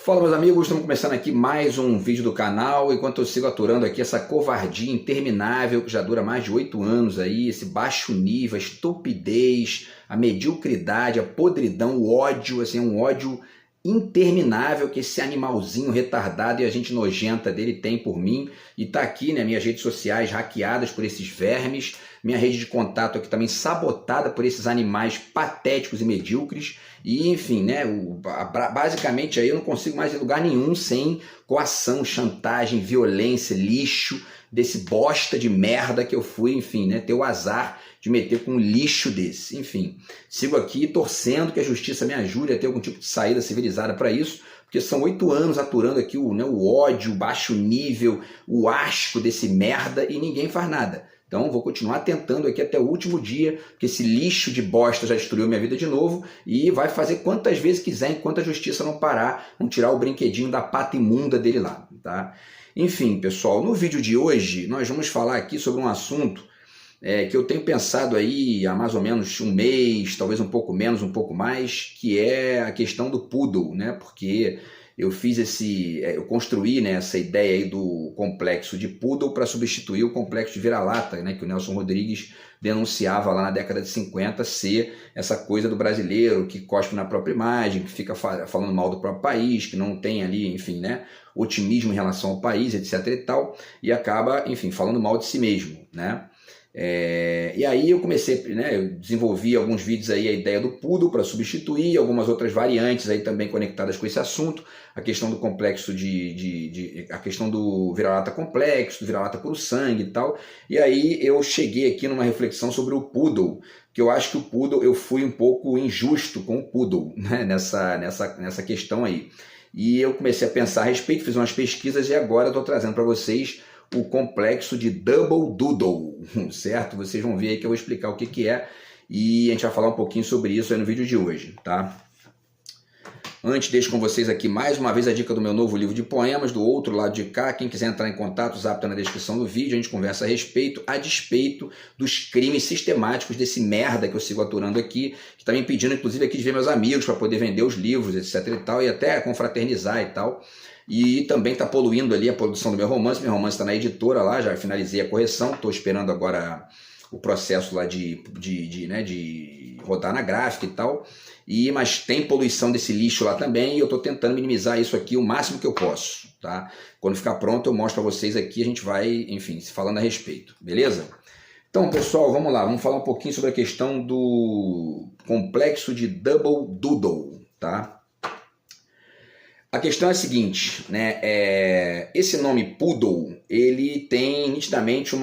Fala, meus amigos, estamos começando aqui mais um vídeo do canal, enquanto eu sigo aturando aqui essa covardia interminável que já dura mais de 8 anos aí, esse baixo nível, a estupidez, a mediocridade, a podridão, o ódio, assim, um ódio interminável que esse animalzinho retardado e a gente nojenta dele tem por mim, e tá aqui, né, minhas redes sociais hackeadas por esses vermes, minha rede de contato aqui também sabotada por esses animais patéticos e medíocres, e enfim, né, basicamente aí eu não consigo mais ir em lugar nenhum sem coação, chantagem, violência, lixo, desse bosta de merda que eu fui, enfim, né, ter o azar de meter com um lixo desse. Enfim, sigo aqui torcendo que a justiça me ajude a ter algum tipo de saída civilizada para isso, porque são 8 anos aturando aqui o ódio, o baixo nível, o asco desse merda e ninguém faz nada. Então vou continuar tentando aqui até o último dia, porque esse lixo de bosta já destruiu minha vida de novo e vai fazer quantas vezes quiser enquanto a justiça não parar, não tirar o brinquedinho da pata imunda dele lá, tá? Enfim, pessoal, no vídeo de hoje nós vamos falar aqui sobre um assunto que eu tenho pensado aí há mais ou menos um mês, talvez um pouco menos, um pouco mais, que é a questão do poodle, né? Porque eu fiz eu construí, né, essa ideia aí do complexo de poodle para substituir o complexo de vira-lata, né, que o Nelson Rodrigues denunciava lá na década de 50 ser essa coisa do brasileiro que cospe na própria imagem, que fica falando mal do próprio país, que não tem ali, enfim, né, otimismo em relação ao país, etc e tal, e acaba, enfim, falando mal de si mesmo, né? E aí eu comecei, né, eu desenvolvi alguns vídeos aí, a ideia do poodle para substituir, algumas outras variantes aí também conectadas com esse assunto, a questão do complexo a questão do vira-lata complexo, do vira-lata puro sangue e tal, e aí eu cheguei aqui numa reflexão sobre o poodle, que eu acho que o poodle, eu fui um pouco injusto com o poodle, né, nessa questão aí, e eu comecei a pensar a respeito, fiz umas pesquisas e agora estou trazendo para vocês o complexo de Double Doodle, certo? Vocês vão ver aí que eu vou explicar o que é e a gente vai falar um pouquinho sobre isso aí no vídeo de hoje, tá? Antes, deixo com vocês aqui mais uma vez a dica do meu novo livro de poemas, do outro lado de cá. Quem quiser entrar em contato, o zap tá na descrição do vídeo, a gente conversa a despeito dos crimes sistemáticos desse merda que eu sigo aturando aqui, que tá me impedindo, inclusive, aqui de ver meus amigos para poder vender os livros, etc e tal, e até confraternizar e tal. E também está poluindo ali a produção do meu romance está na editora lá, já finalizei a correção, estou esperando agora o processo lá de rodar na gráfica e tal, mas tem poluição desse lixo lá também e eu estou tentando minimizar isso aqui o máximo que eu posso, tá? Quando ficar pronto eu mostro para vocês aqui, a gente vai, enfim, falando a respeito, beleza? Então, pessoal, vamos lá, vamos falar um pouquinho sobre a questão do complexo de Double Doodle, tá? A questão é a seguinte, né, esse nome poodle, ele tem nitidamente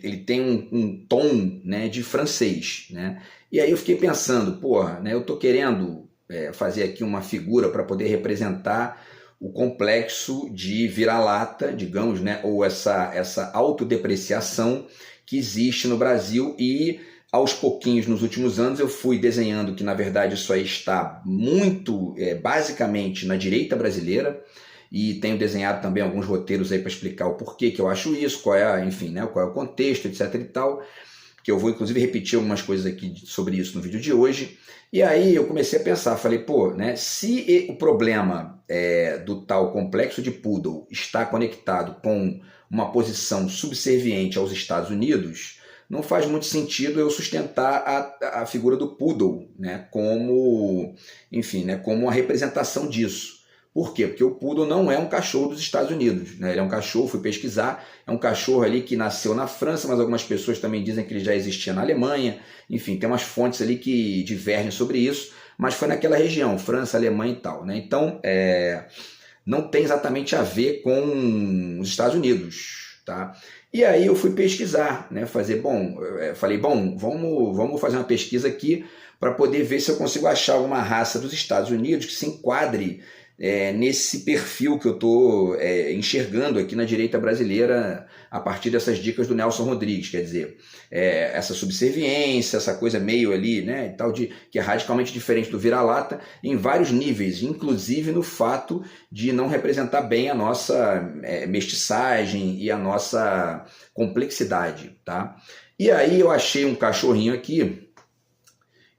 ele tem um tom, né, de francês, né, e aí eu fiquei pensando, porra, né, eu tô querendo fazer aqui uma figura para poder representar o complexo de vira-lata, digamos, né, ou essa autodepreciação que existe no Brasil e aos pouquinhos, nos últimos anos, eu fui desenhando que, na verdade, isso aí está muito, basicamente, na direita brasileira, e tenho desenhado também alguns roteiros aí para explicar o porquê que eu acho isso, qual é, enfim, né, qual é o contexto, etc e tal, que eu vou, inclusive, repetir algumas coisas aqui sobre isso no vídeo de hoje. E aí eu comecei a pensar, falei, pô, né, se o problema do tal complexo de poodle está conectado com uma posição subserviente aos Estados Unidos, não faz muito sentido eu sustentar a figura do poodle, né, como, enfim, né, como uma representação disso. Por quê? Porque o poodle não é um cachorro dos Estados Unidos, né? Ele é um cachorro, fui pesquisar, é um cachorro ali que nasceu na França, mas algumas pessoas também dizem que ele já existia na Alemanha, enfim, tem umas fontes ali que divergem sobre isso, mas foi naquela região, França, Alemanha e tal, né? Então, não tem exatamente a ver com os Estados Unidos, tá? E aí eu fui pesquisar, né? Falei, bom, vamos fazer uma pesquisa aqui para poder ver se eu consigo achar alguma raça dos Estados Unidos que se enquadre nesse perfil que eu estou enxergando aqui na direita brasileira a partir dessas dicas do Nelson Rodrigues, quer dizer, essa subserviência, essa coisa meio ali, né, e tal, que é radicalmente diferente do vira-lata em vários níveis, inclusive no fato de não representar bem a nossa mestiçagem e a nossa complexidade, tá? E aí eu achei um cachorrinho aqui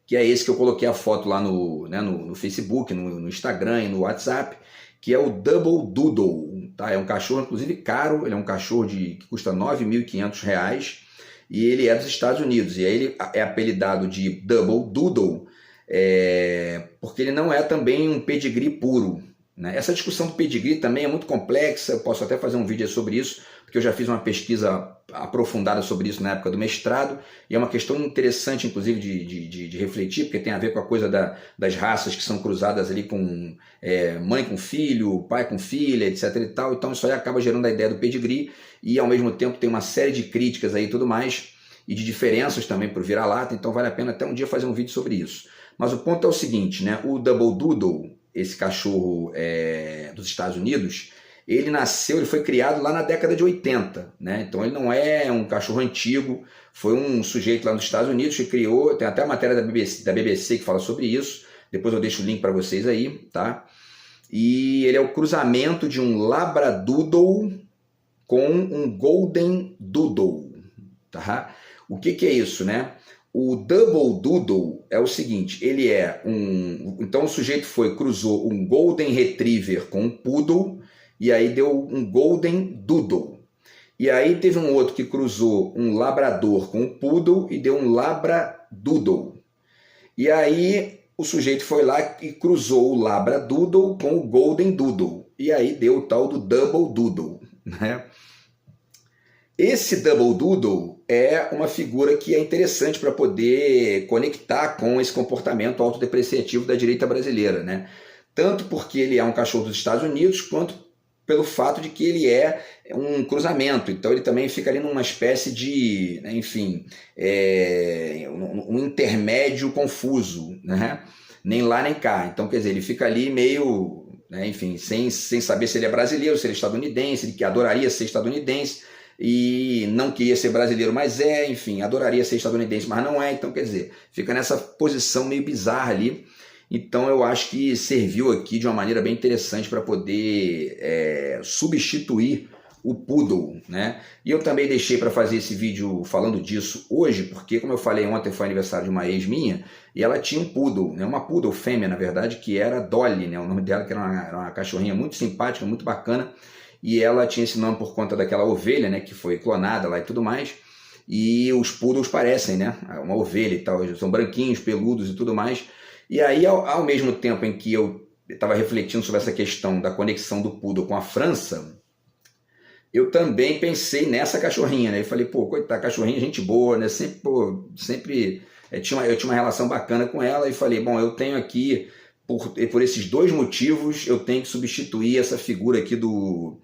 que é esse que eu coloquei a foto lá no Facebook, no Instagram e no WhatsApp, que é o Double Doodle. Tá? É um cachorro, inclusive, caro, ele é um cachorro que custa R$ 9.500 e ele é dos Estados Unidos. E aí ele é apelidado de Double Doodle porque ele não é também um pedigree puro. Né? Essa discussão do pedigree também é muito complexa, eu posso até fazer um vídeo sobre isso, porque eu já fiz uma pesquisa aprofundada sobre isso na época do mestrado, e é uma questão interessante, inclusive, de refletir, porque tem a ver com a coisa das raças que são cruzadas ali com mãe com filho, pai com filha, etc. e tal. Então isso aí acaba gerando a ideia do pedigree, e ao mesmo tempo tem uma série de críticas aí e tudo mais, e de diferenças também para o vira-lata, então vale a pena até um dia fazer um vídeo sobre isso. Mas o ponto é o seguinte, né? O Double Doodle, esse cachorro dos Estados Unidos, ele foi criado lá na década de 80, né? Então ele não é um cachorro antigo, foi um sujeito lá nos Estados Unidos que criou, tem até a matéria da BBC que fala sobre isso, depois eu deixo o link para vocês aí, tá? E ele é o cruzamento de um Labradoodle com um Golden Doodle, tá? O que é isso, né? O Double Doodle é o seguinte, ele é então o sujeito cruzou um Golden Retriever com um Poodle, e aí deu um Golden Doodle. E aí teve um outro que cruzou um Labrador com um Poodle e deu um Labradoodle. E aí o sujeito foi lá e cruzou o Labradoodle com o Golden Doodle. E aí deu o tal do Double Doodle, né? Esse Double Doodle é uma figura que é interessante para poder conectar com esse comportamento autodepreciativo da direita brasileira, né? Tanto porque ele é um cachorro dos Estados Unidos, quanto pelo fato de que ele é um cruzamento. Então ele também fica ali numa espécie de, enfim, um intermédio confuso, né? Nem lá nem cá. Então, quer dizer, ele fica ali meio, enfim, sem saber se ele é brasileiro, se ele é estadunidense, ele que adoraria ser estadunidense, e não queria ser brasileiro, mas enfim, adoraria ser estadunidense, mas não é, então quer dizer, fica nessa posição meio bizarra ali. Então eu acho que serviu aqui de uma maneira bem interessante para poder substituir o Poodle, né? E eu também deixei para fazer esse vídeo falando disso hoje, porque como eu falei ontem, foi aniversário de uma ex minha, e ela tinha um Poodle, né? Uma Poodle fêmea, na verdade, que era Dolly, né? O nome dela que era uma cachorrinha muito simpática, muito bacana, e ela tinha esse nome por conta daquela ovelha, né, que foi clonada lá e tudo mais, e os poodles parecem, né, uma ovelha e tal, são branquinhos, peludos e tudo mais, e aí ao mesmo tempo em que eu estava refletindo sobre essa questão da conexão do poodle com a França, eu também pensei nessa cachorrinha, né, e falei, pô, coitada, cachorrinha, gente boa, né, sempre eu tinha uma relação bacana com ela, e falei, bom, eu tenho aqui, por esses dois motivos, eu tenho que substituir essa figura aqui do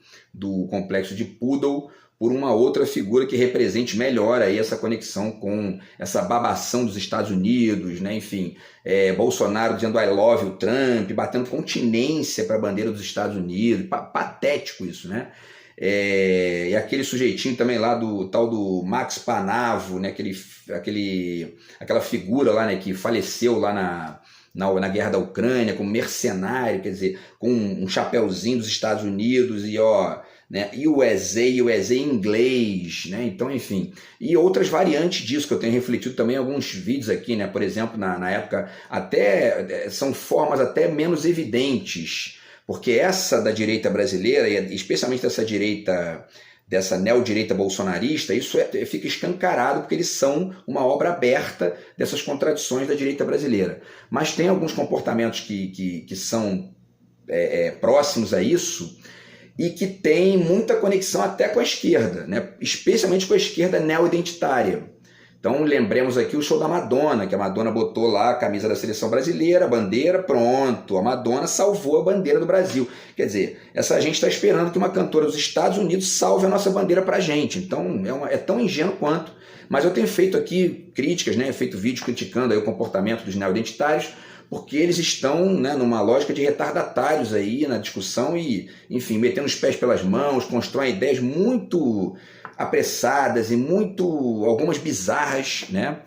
complexo de Poodle por uma outra figura que represente melhor aí essa conexão com essa babação dos Estados Unidos, né? Enfim, Bolsonaro dizendo I love o Trump, batendo continência para a bandeira dos Estados Unidos, patético isso, né? E aquele sujeitinho também lá do tal do Max Panavo, né? Aquela figura lá, né, que faleceu lá na guerra da Ucrânia, como mercenário, quer dizer, com um chapéuzinho dos Estados Unidos e né, USA em inglês, né? Então, enfim, e outras variantes disso que eu tenho refletido também em alguns vídeos aqui, né? Por exemplo, na época, até são formas até menos evidentes, porque essa da direita brasileira, e especialmente dessa neodireita bolsonarista, isso fica escancarado porque eles são uma obra aberta dessas contradições da direita brasileira. Mas tem alguns comportamentos que são próximos a isso e que têm muita conexão até com a esquerda, né? Especialmente com a esquerda neoidentitária. Então lembremos aqui o show da Madonna, que a Madonna botou lá a camisa da seleção brasileira, a bandeira, pronto, a Madonna salvou a bandeira do Brasil. Quer dizer, essa gente está esperando que uma cantora dos Estados Unidos salve a nossa bandeira para a gente. Então é tão ingênuo quanto. Mas eu tenho feito aqui críticas, né? Feito vídeos criticando aí o comportamento dos neoidentitários, porque eles estão, né, numa lógica de retardatários aí na discussão e, enfim, metendo os pés pelas mãos, constroem ideias muito apressadas e algumas bizarras, né?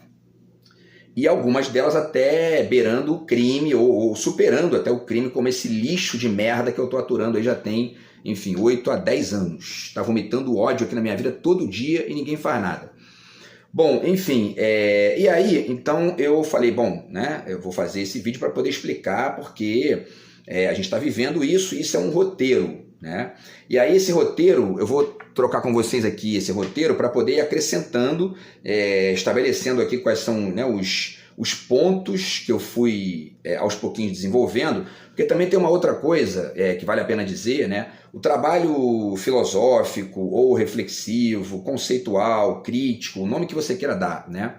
E algumas delas até beirando o crime ou superando até o crime, como esse lixo de merda que eu estou aturando aí já tem, enfim, 8 a 10 anos. Está vomitando ódio aqui na minha vida todo dia e ninguém faz nada. Bom, enfim, e aí, então eu falei, bom, né, eu vou fazer esse vídeo para poder explicar porque a gente está vivendo isso, isso é um roteiro, né? E aí esse roteiro, eu vou trocar com vocês aqui esse roteiro para poder ir acrescentando, estabelecendo aqui quais são, né, os pontos que eu fui aos pouquinhos desenvolvendo, porque também tem uma outra coisa que vale a pena dizer, né? O trabalho filosófico ou reflexivo, conceitual, crítico, o nome que você queira dar, né?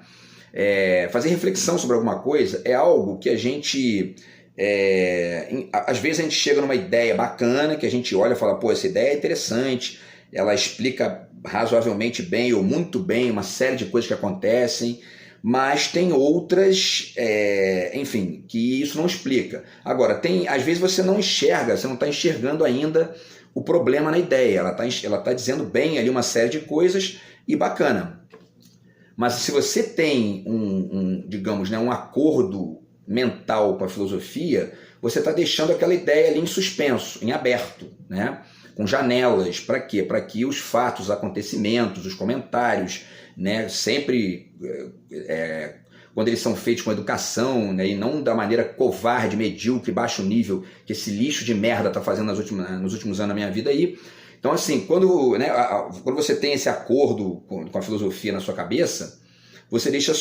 Fazer reflexão sobre alguma coisa é algo que a gente... às vezes a gente chega numa ideia bacana, que a gente olha e fala, pô, essa ideia é interessante, ela explica razoavelmente bem ou muito bem uma série de coisas que acontecem, mas tem outras, enfim, que isso não explica. Agora, às vezes você não enxerga, você não está enxergando ainda o problema na ideia, ela tá dizendo bem ali uma série de coisas e bacana. Mas se você tem digamos, né, um acordo mental com a filosofia, você está deixando aquela ideia ali em suspenso, em aberto, né? Com janelas. Para quê? Para que os fatos, os acontecimentos, os comentários, né, sempre quando eles são feitos com educação, né, e não da maneira covarde, medíocre, baixo nível que esse lixo de merda está fazendo nos últimos anos da minha vida aí. Então, assim, quando você tem esse acordo com a filosofia na sua cabeça, você deixa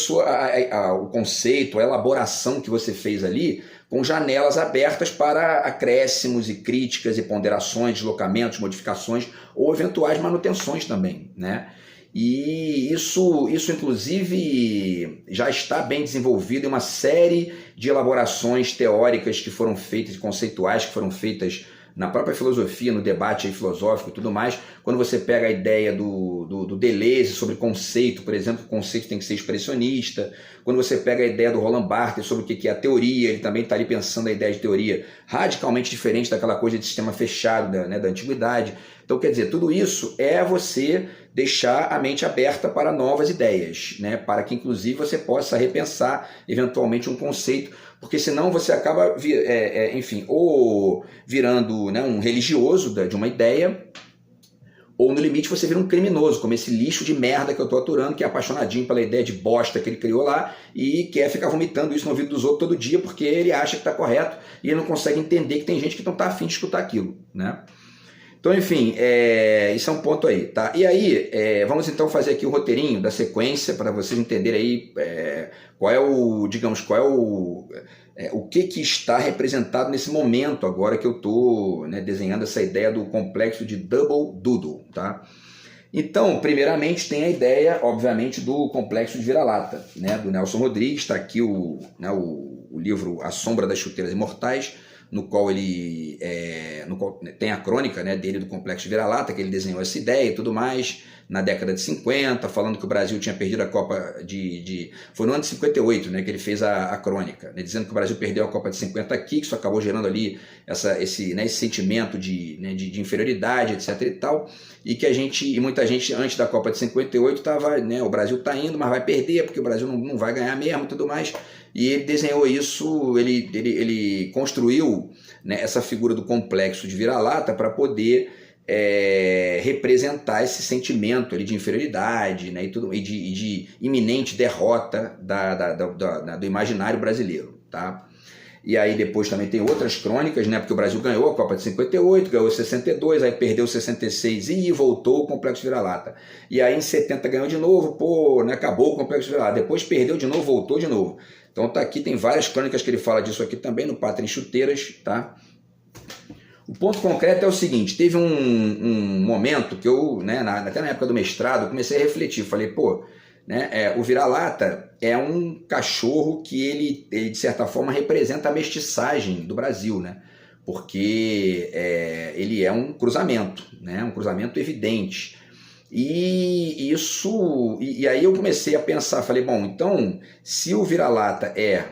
o conceito, a elaboração que você fez ali com janelas abertas para acréscimos e críticas e ponderações, deslocamentos, modificações ou eventuais manutenções também, né? E isso inclusive já está bem desenvolvido em uma série de elaborações teóricas que foram feitas, conceituais que foram feitas na própria filosofia, no debate filosófico e tudo mais. Quando você pega a ideia do Deleuze sobre conceito, por exemplo, o conceito tem que ser expressionista. Quando você pega a ideia do Roland Barthes sobre o que é a teoria, ele também está ali pensando a ideia de teoria radicalmente diferente daquela coisa de sistema fechado da antiguidade. Então, quer dizer, tudo isso é você deixar a mente aberta para novas ideias, né? Para que, inclusive, você possa repensar, eventualmente, um conceito, porque senão você acaba, enfim, ou virando, né, um religioso de uma ideia, ou no limite você vira um criminoso, como esse lixo de merda que eu estou aturando, que é apaixonadinho pela ideia de bosta que ele criou lá e quer ficar vomitando isso no ouvido dos outros todo dia porque ele acha que está correto e ele não consegue entender que tem gente que não está afim de escutar aquilo, né? Então, enfim, isso é um ponto aí, tá? E aí, vamos então fazer aqui o roteirinho da sequência para vocês entenderem aí qual é o que está representado nesse momento agora que eu estou, né, desenhando essa ideia do complexo de Double Doodle, tá? Então, primeiramente tem a ideia, obviamente, do complexo de vira-lata, né, do Nelson Rodrigues. Está aqui o livro A Sombra das Chuteiras Imortais, no qual ele tem a crônica, né, dele do complexo de vira-lata, que ele desenhou essa ideia e tudo mais, na década de 50, falando que o Brasil tinha perdido a Copa foi no ano de 58, né, que ele fez a crônica, né, dizendo que o Brasil perdeu a Copa de 50 aqui, que isso acabou gerando ali esse sentimento de inferioridade, etc e tal, e que muita gente antes da Copa de 58 estava, né, o Brasil está indo, mas vai perder, porque o Brasil não vai ganhar mesmo e tudo mais. E ele desenhou isso, ele construiu, né, essa figura do complexo de vira-lata para poder representar esse sentimento ali de inferioridade, né, e de iminente derrota do imaginário brasileiro, tá? E aí depois também tem outras crônicas, né, porque o Brasil ganhou a Copa de 58, ganhou 62, aí perdeu 66 e voltou o complexo de vira-lata. E aí em 70 ganhou de novo, né, acabou o complexo de vira-lata. Depois perdeu de novo, voltou de novo. Então tá aqui, tem várias crônicas que ele fala disso aqui também no Pátria em Chuteiras, tá? O ponto concreto é o seguinte, teve um momento que eu, né, até na época do mestrado, comecei a refletir, falei, pô, né, o vira-lata é um cachorro que ele, de certa forma, representa a mestiçagem do Brasil, né? Porque ele é um cruzamento, né? Um cruzamento evidente. E aí eu comecei a pensar, falei, bom, então, se o vira-lata é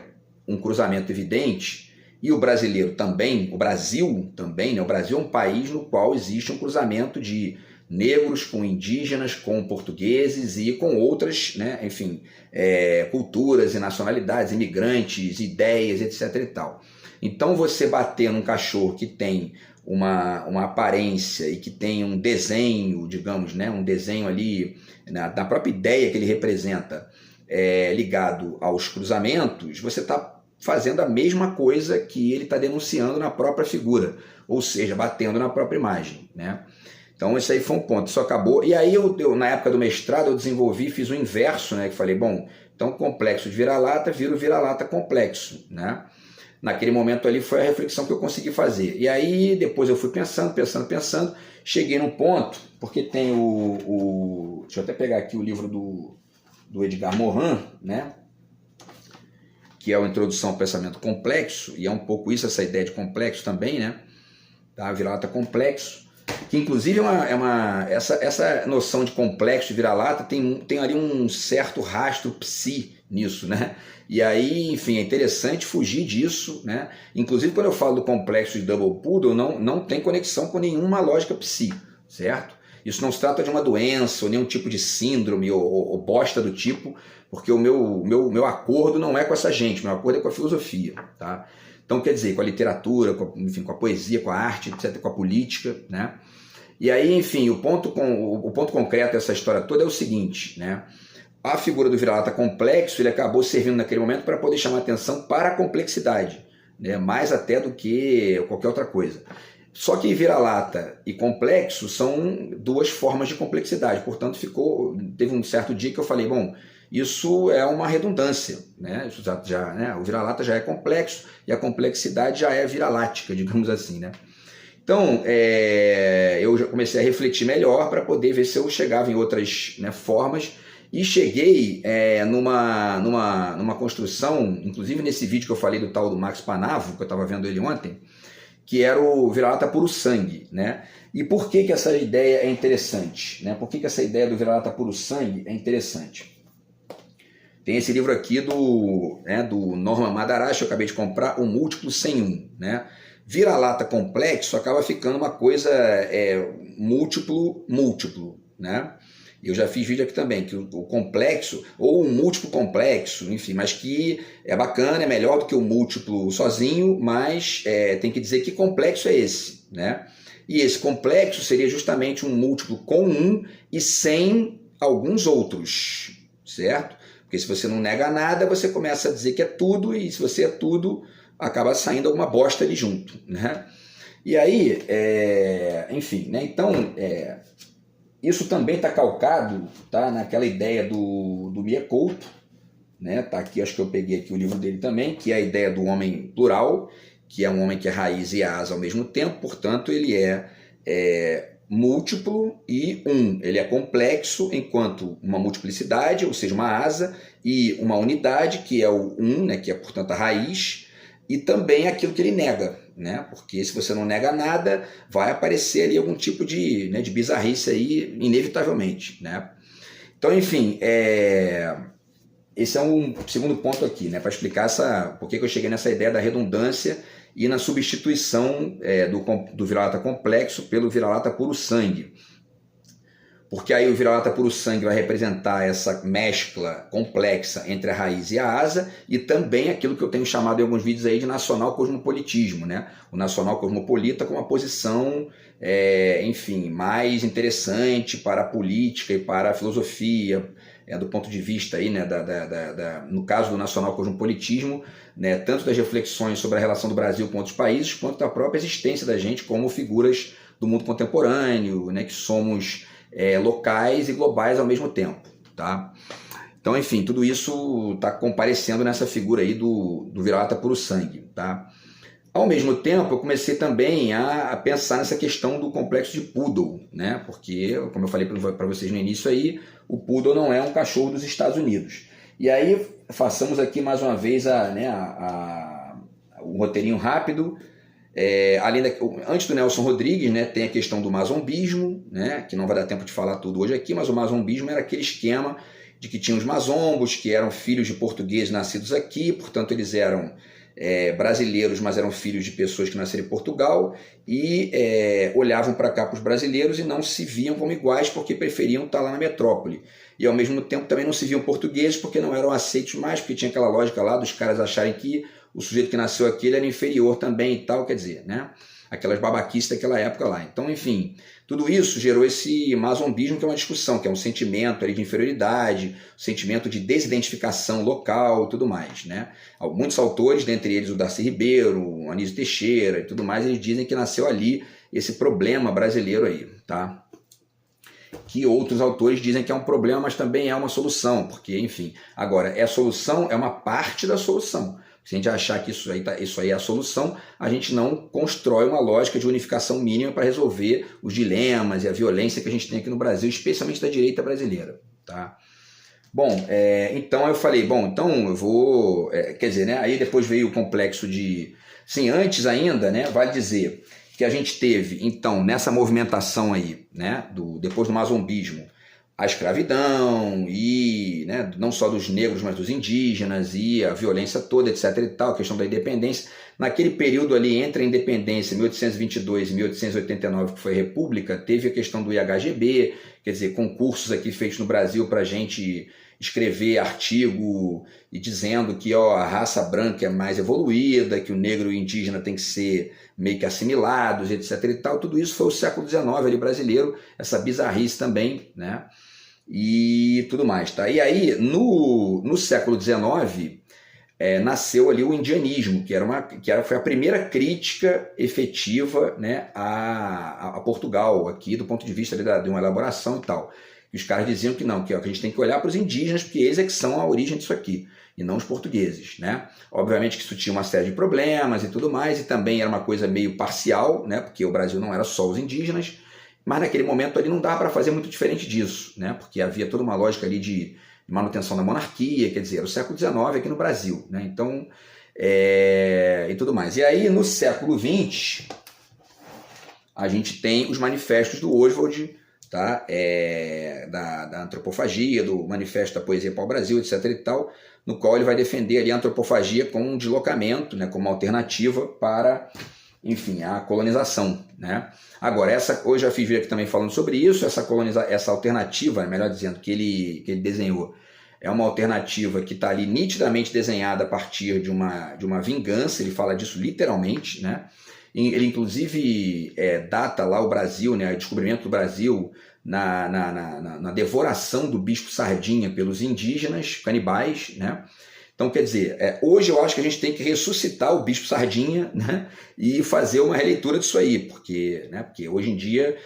um cruzamento evidente, e o brasileiro também, o Brasil também, né? O Brasil é um país no qual existe um cruzamento de negros com indígenas, com portugueses e com outras, né, enfim, culturas e nacionalidades, imigrantes, ideias, etc. e tal. Então você bater num cachorro que tem uma aparência e que tem um desenho, digamos, né, um desenho ali, na própria ideia que ele representa, ligado aos cruzamentos, você está fazendo a mesma coisa que ele está denunciando na própria figura, ou seja, batendo na própria imagem, né? Então esse aí foi um ponto, isso acabou. E aí eu na época do mestrado eu desenvolvi, fiz o inverso, né? Que falei, bom, então complexo de vira-lata vira o vira-lata complexo, né? Naquele momento ali foi a reflexão que eu consegui fazer. E aí depois eu fui pensando, cheguei num ponto, porque tem deixa eu até pegar aqui o livro do Edgar Morin, né? Que é a Introdução ao Pensamento Complexo, e é um pouco isso, essa ideia de complexo também, né? Tá? Vira-lata complexo. Que inclusive essa noção de complexo de vira-lata tem ali um certo rastro psi nisso, né? E aí, enfim, é interessante fugir disso, né? Inclusive quando eu falo do complexo de Double Poodle, não tem conexão com nenhuma lógica psi, certo? Isso não se trata de uma doença ou nenhum tipo de síndrome ou bosta do tipo, porque o meu acordo não é com essa gente, meu acordo é com a filosofia, tá? Então, quer dizer, com a literatura, enfim, com a poesia, com a arte, etc., com a política, né? E aí, enfim, o ponto concreto dessa história toda é o seguinte, né? A figura do vira-lata complexo, ele acabou servindo naquele momento para poder chamar atenção para a complexidade, né? Mais até do que qualquer outra coisa. Só que vira-lata e complexo são duas formas de complexidade, portanto teve um certo dia que eu falei, bom, isso é uma redundância, né? Isso né? O vira-lata já é complexo e a complexidade já é vira-lática, digamos assim, né? Então, eu já comecei a refletir melhor para poder ver se eu chegava em outras, né, formas, e cheguei numa construção, inclusive nesse vídeo que eu falei do tal do Max Panavo, que eu estava vendo ele ontem, que era o vira-lata puro sangue, né? E por que essa ideia é interessante, né? Por que essa ideia do vira-lata puro sangue é interessante? Tem esse livro aqui do Norman Madarashi, eu acabei de comprar, O Múltiplo Sem Um, né? Vira-lata complexo acaba ficando uma coisa múltiplo, né? Eu já fiz vídeo aqui também, que o complexo, ou o múltiplo complexo, enfim, mas que é bacana, é melhor do que o múltiplo sozinho, mas tem que dizer que complexo é esse, né? E esse complexo seria justamente um múltiplo com um e sem alguns outros, certo? Porque se você não nega nada, você começa a dizer que é tudo, e se você é tudo, acaba saindo alguma bosta ali junto, né? E aí, enfim, né? Então, isso também está calcado, tá, naquela ideia do Miekouto, né? Tá aqui, acho que eu peguei aqui o livro dele também, que é a ideia do homem plural, que é um homem que é raiz e asa ao mesmo tempo, portanto, ele é múltiplo e um. Ele é complexo enquanto uma multiplicidade, ou seja, uma asa, e uma unidade, que é o um, né? Que é, portanto, a raiz, e também aquilo que ele nega, né? Porque se você não nega nada, vai aparecer ali algum tipo de bizarrice aí, inevitavelmente, né? Então, enfim, esse é um segundo ponto aqui, né? Para explicar por que eu cheguei nessa ideia da redundância e na substituição do vira-lata complexo pelo vira-lata puro sangue. Porque aí o vira-lata puro sangue vai representar essa mescla complexa entre a raiz e a asa, e também aquilo que eu tenho chamado em alguns vídeos aí de nacional cosmopolitismo, né? O nacional cosmopolita com uma posição, enfim, mais interessante para a política e para a filosofia, do ponto de vista aí, né, no caso do nacional cosmopolitismo, né, tanto das reflexões sobre a relação do Brasil com outros países, quanto da própria existência da gente como figuras do mundo contemporâneo, né, que somos locais e globais ao mesmo tempo, tá? Então, enfim, tudo isso está comparecendo nessa figura aí do vira-lata puro sangue, tá? Ao mesmo tempo, eu comecei também a pensar nessa questão do complexo de Poodle, né? Porque, como eu falei para vocês no início aí, o Poodle não é um cachorro dos Estados Unidos. E aí, façamos aqui mais uma vez o roteirinho rápido. Antes do Nelson Rodrigues, né, tem a questão do mazombismo, né, que não vai dar tempo de falar tudo hoje aqui, mas o mazombismo era aquele esquema de que tinha os mazombos, que eram filhos de portugueses nascidos aqui, portanto eles eram brasileiros, mas eram filhos de pessoas que nasceram em Portugal, e olhavam para cá para os brasileiros e não se viam como iguais porque preferiam estar lá na metrópole. E ao mesmo tempo também não se viam portugueses porque não eram aceitos mais, porque tinha aquela lógica lá dos caras acharem que o sujeito que nasceu aqui ele era inferior também e tal, quer dizer, né? Aquelas babaquices daquela época lá. Então, enfim, tudo isso gerou esse mazombismo, que é uma discussão, que é um sentimento ali de inferioridade, um sentimento de desidentificação local e tudo mais, né? Muitos autores, dentre eles o Darcy Ribeiro, o Anísio Teixeira e tudo mais, eles dizem que nasceu ali esse problema brasileiro aí, tá? Que outros autores dizem que é um problema, mas também é uma solução, porque, enfim, agora, é solução, é uma parte da solução. Se a gente achar que isso aí é a solução, a gente não constrói uma lógica de unificação mínima para resolver os dilemas e a violência que a gente tem aqui no Brasil, especialmente da direita brasileira, tá? Bom, então eu falei, então eu vou... quer dizer, né? Aí depois veio o complexo de... Sim, antes ainda, né? Vale dizer que a gente teve, então, nessa movimentação aí, né? Depois do mazombismo, a escravidão e, né, não só dos negros, mas dos indígenas e a violência toda, etc. e tal, a questão da independência. Naquele período ali, entre a independência, 1822 e 1889, que foi a República, teve a questão do IHGB, quer dizer, concursos aqui feitos no Brasil para a gente escrever artigo e dizendo que a raça branca é mais evoluída, que o negro e o indígena tem que ser meio que assimilados, etc. e tal. Tudo isso foi o século XIX ali brasileiro, essa bizarrice também, né? E tudo mais, tá? E aí, no século XIX, nasceu ali o indianismo, foi a primeira crítica efetiva, né, a Portugal, aqui do ponto de vista de uma elaboração e tal. E os caras diziam que não, que a gente tem que olhar para os indígenas, porque eles é que são a origem disso aqui, e não os portugueses, né? Obviamente que isso tinha uma série de problemas e tudo mais, e também era uma coisa meio parcial, né, porque o Brasil não era só os indígenas, mas naquele momento ali não dava para fazer muito diferente disso, né, porque havia toda uma lógica ali de manutenção da monarquia, quer dizer, era o século XIX aqui no Brasil, né? Então, e tudo mais. E aí, no século XX, a gente tem os manifestos do Oswald, tá? Da antropofagia, do manifesto da poesia para o Brasil, etc. e tal, no qual ele vai defender ali a antropofagia como um deslocamento, né, como uma alternativa para, enfim, a colonização, né? Agora, hoje eu já fiz vídeo aqui também falando sobre isso, essa alternativa, melhor dizendo, que ele desenhou, é uma alternativa que está ali nitidamente desenhada a partir de uma vingança, ele fala disso literalmente, né? Ele, inclusive, data lá o Brasil, né, o descobrimento do Brasil na devoração do bispo Sardinha pelos indígenas canibais, né? Então, quer dizer, hoje eu acho que a gente tem que ressuscitar o Bispo Sardinha, né, e fazer uma releitura disso aí, porque hoje em dia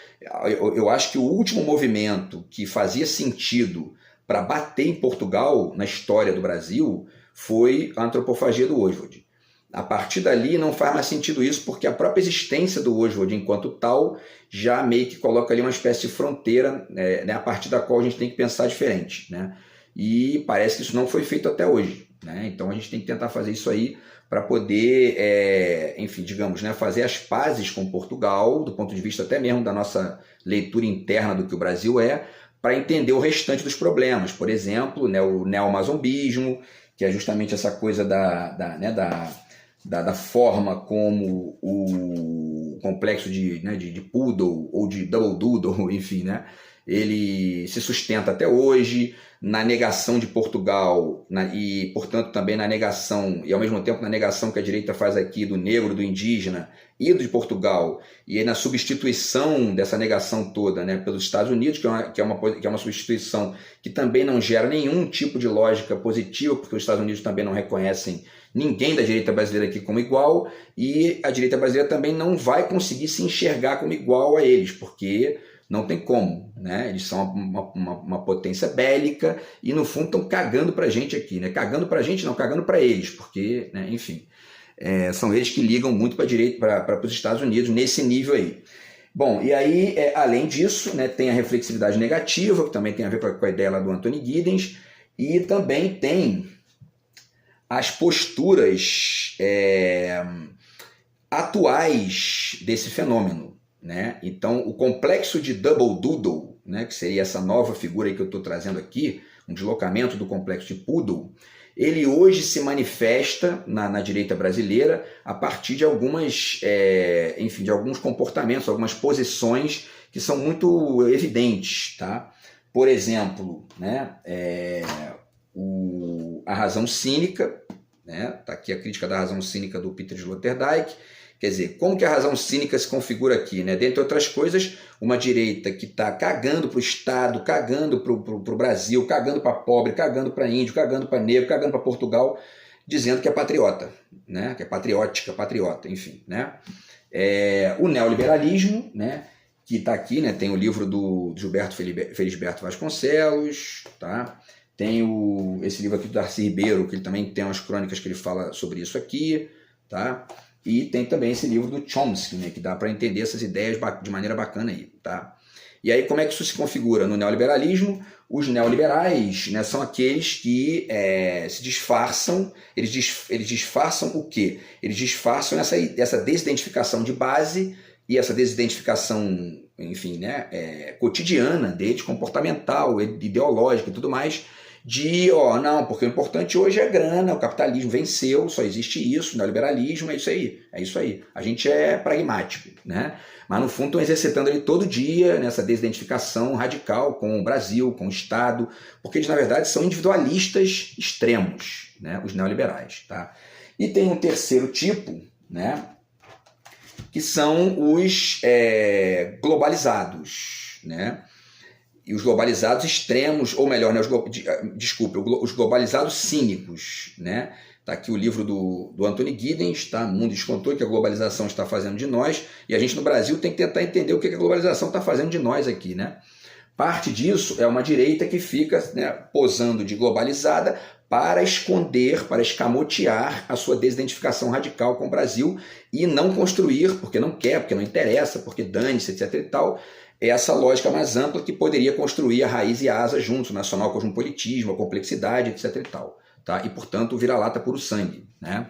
eu acho que o último movimento que fazia sentido para bater em Portugal na história do Brasil foi a antropofagia do Oswald. A partir dali não faz mais sentido isso, porque a própria existência do Oswald enquanto tal já meio que coloca ali uma espécie de fronteira, né, a partir da qual a gente tem que pensar diferente, né? E parece que isso não foi feito até hoje, né? Então a gente tem que tentar fazer isso aí para poder, enfim, digamos, né, fazer as pazes com Portugal, do ponto de vista até mesmo da nossa leitura interna do que o Brasil para entender o restante dos problemas. Por exemplo, né, o neomazombismo, que é justamente essa coisa da forma como o complexo de Poodle ou de Double Doodle, enfim, né, ele se sustenta até hoje, na negação de Portugal e, portanto, também na negação, e ao mesmo tempo na negação que a direita faz aqui do negro, do indígena e do de Portugal, e aí na substituição dessa negação toda, né, pelos Estados Unidos, que é uma substituição que também não gera nenhum tipo de lógica positiva, porque os Estados Unidos também não reconhecem ninguém da direita brasileira aqui como igual, e a direita brasileira também não vai conseguir se enxergar como igual a eles, porque não tem como, né? Eles são uma potência bélica e, no fundo, estão cagando pra gente aqui, né? Cagando pra gente, não, cagando pra eles, porque, né, enfim, são eles que ligam muito para a direita, para os Estados Unidos, nesse nível aí. Bom, e aí, além disso, né, tem a reflexividade negativa, que também tem a ver com a ideia lá do Anthony Giddens, e também tem as posturas atuais desse fenômeno, né? Então, o complexo de Double Doodle, né, que seria essa nova figura aí que eu estou trazendo aqui, um deslocamento do complexo de Poodle, ele hoje se manifesta na direita brasileira a partir de de alguns comportamentos, algumas posições que são muito evidentes, tá? Por exemplo, né, a razão cínica, né? Tá aqui a crítica da razão cínica do Peter Sloterdijk. Quer dizer, como que a razão cínica se configura aqui, né? Dentre outras coisas, uma direita que está cagando para o Estado, cagando para o Brasil, cagando para pobre, cagando para índio, cagando para negro, cagando para Portugal, dizendo que é patriota, né? Que é patriótica, patriota, enfim, né? O neoliberalismo, né? Que está aqui, né? Tem o livro do Gilberto Felisberto Vasconcelos, tá? Tem esse livro aqui do Darcy Ribeiro, que ele também tem umas crônicas que ele fala sobre isso aqui, tá? E tem também esse livro do Chomsky, né, que dá para entender essas ideias de maneira bacana aí, tá? E aí como é que isso se configura no neoliberalismo? Os neoliberais, né, são aqueles que se disfarçam, eles disfarçam o quê? Eles disfarçam essa desidentificação de base e essa desidentificação, enfim, né, cotidiana deles, comportamental, ideológica e tudo mais, não, porque o importante hoje é grana, o capitalismo venceu, só existe isso, o neoliberalismo, é isso aí. A gente é pragmático, né? Mas no fundo estão exercitando ele todo dia nessa desidentificação radical com o Brasil, com o Estado, porque eles na verdade são individualistas extremos, né? Os neoliberais, tá? E tem um terceiro tipo, né? Que são os globalizados, né? E os globalizados extremos, ou melhor, né, os globalizados cínicos, né? Está aqui o livro do Anthony Giddens, tá? Mundo Descontrole, que a globalização está fazendo de nós, e a gente no Brasil tem que tentar entender o que a globalização está fazendo de nós aqui, né? Parte disso é uma direita que fica, né, posando de globalizada para esconder, para escamotear a sua desidentificação radical com o Brasil e não construir, porque não quer, porque não interessa, porque dane-se, etc. e tal, essa lógica mais ampla que poderia construir a raiz e a asa juntos, o nacional cosmopolitismo, a complexidade, etc. e tal. Tá? E, portanto, o vira-lata puro sangue, né?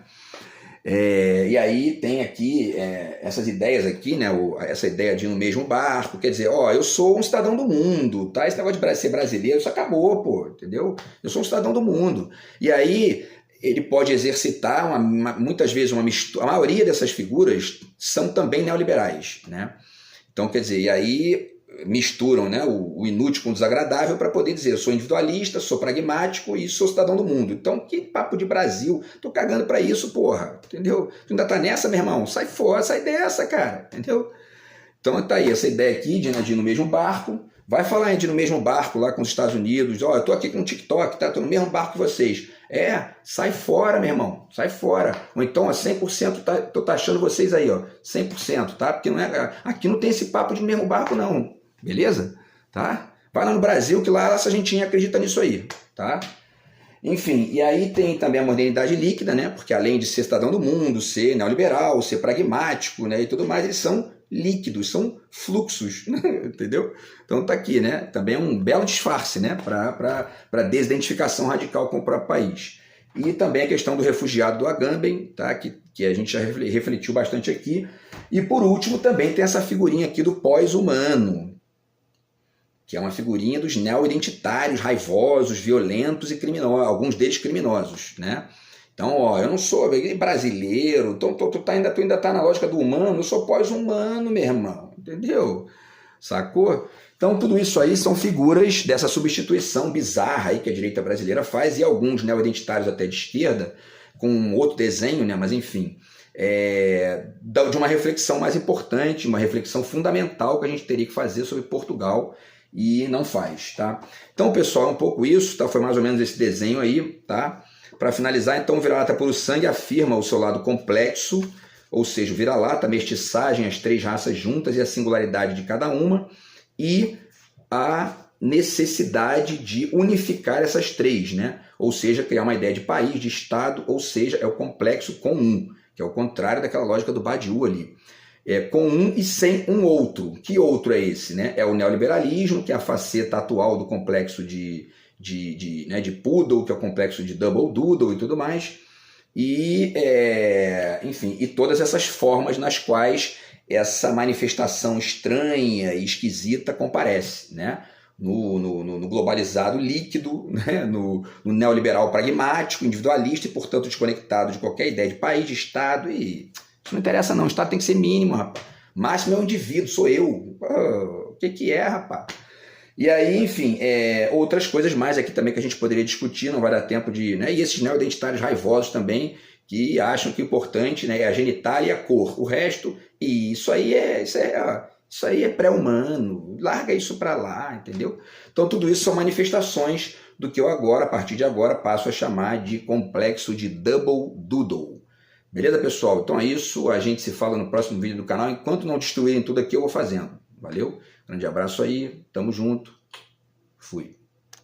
E aí tem aqui essas ideias aqui, né? Essa ideia de ir no mesmo barco, quer dizer, eu sou um cidadão do mundo, tá? Esse negócio de ser brasileiro, isso acabou, pô, entendeu? Eu sou um cidadão do mundo. E aí ele pode exercitar, muitas vezes, uma mistura. A maioria dessas figuras são também neoliberais, né? Então, quer dizer, e aí misturam, né, o inútil com o desagradável para poder dizer, eu sou individualista, sou pragmático e sou cidadão do mundo. Então, que papo de Brasil, tô cagando para isso, porra, entendeu? Tu ainda tá nessa, meu irmão? Sai fora, sai dessa, cara, entendeu? Então tá aí, essa ideia aqui de ir no mesmo barco, vai falar de ir no mesmo barco lá com os Estados Unidos, eu tô aqui com o TikTok, tá? Tô no mesmo barco que vocês. Sai fora, meu irmão, sai fora. Ou então, 100%, tô taxando vocês aí, 100%, tá? Porque aqui não tem esse papo de mesmo barco, não, beleza? Tá? Vai lá no Brasil, que lá essa gentinha acredita nisso aí, tá? Enfim, e aí tem também a modernidade líquida, né? Porque além de ser cidadão do mundo, ser neoliberal, ser pragmático, né? E tudo mais, eles são líquidos, são fluxos, entendeu? Então tá aqui, né? Também é um belo disfarce, né? Para desidentificação radical com o próprio país. E também a questão do refugiado do Agamben, tá? Que a gente já refletiu bastante aqui. E por último também tem essa figurinha aqui do pós-humano, que é uma figurinha dos neo-identitários, raivosos, violentos e criminosos, alguns deles criminosos, né? Então, eu não sou brasileiro, então tu ainda tá na lógica do humano, eu sou pós-humano, meu irmão, entendeu? Sacou? Então, tudo isso aí são figuras dessa substituição bizarra aí que a direita brasileira faz, e alguns neo-identitários até de esquerda, com outro desenho, né? Mas enfim, de uma reflexão mais importante, uma reflexão fundamental que a gente teria que fazer sobre Portugal, e não faz, tá? Então, pessoal, é um pouco isso, tá? Foi mais ou menos esse desenho aí, tá? Para finalizar, então, o vira-lata puro sangue afirma o seu lado complexo, ou seja, o vira-lata, a mestiçagem, as três raças juntas e a singularidade de cada uma, e a necessidade de unificar essas três, né? Ou seja, criar uma ideia de país, de Estado, ou seja, é o complexo com um, que é o contrário daquela lógica do Badiou ali. Com um e sem um outro. Que outro é esse? Né? É o neoliberalismo, que é a faceta atual do complexo de Poodle, que é o complexo de Double Doodle e tudo mais. E, enfim, e todas essas formas nas quais essa manifestação estranha e esquisita comparece, né? No globalizado líquido, né? no neoliberal pragmático, individualista e, portanto, desconectado de qualquer ideia de país, de Estado. E isso não interessa, não. O Estado tem que ser mínimo, rapaz. Máximo é o indivíduo, sou eu. O que é, rapaz? E aí, enfim, outras coisas mais aqui também que a gente poderia discutir, não vai dar tempo de... Né? E esses neoidentitários raivosos também, que acham que o importante, né, é a genitália e a cor. O resto, e isso aí é pré-humano, larga isso para lá, entendeu? Então tudo isso são manifestações do que eu agora, a partir de agora, passo a chamar de complexo de Double Doodle. Beleza, pessoal? Então é isso, a gente se fala no próximo vídeo do canal. Enquanto não destruírem tudo aqui, eu vou fazendo. Valeu? Grande abraço aí, tamo junto. Fui.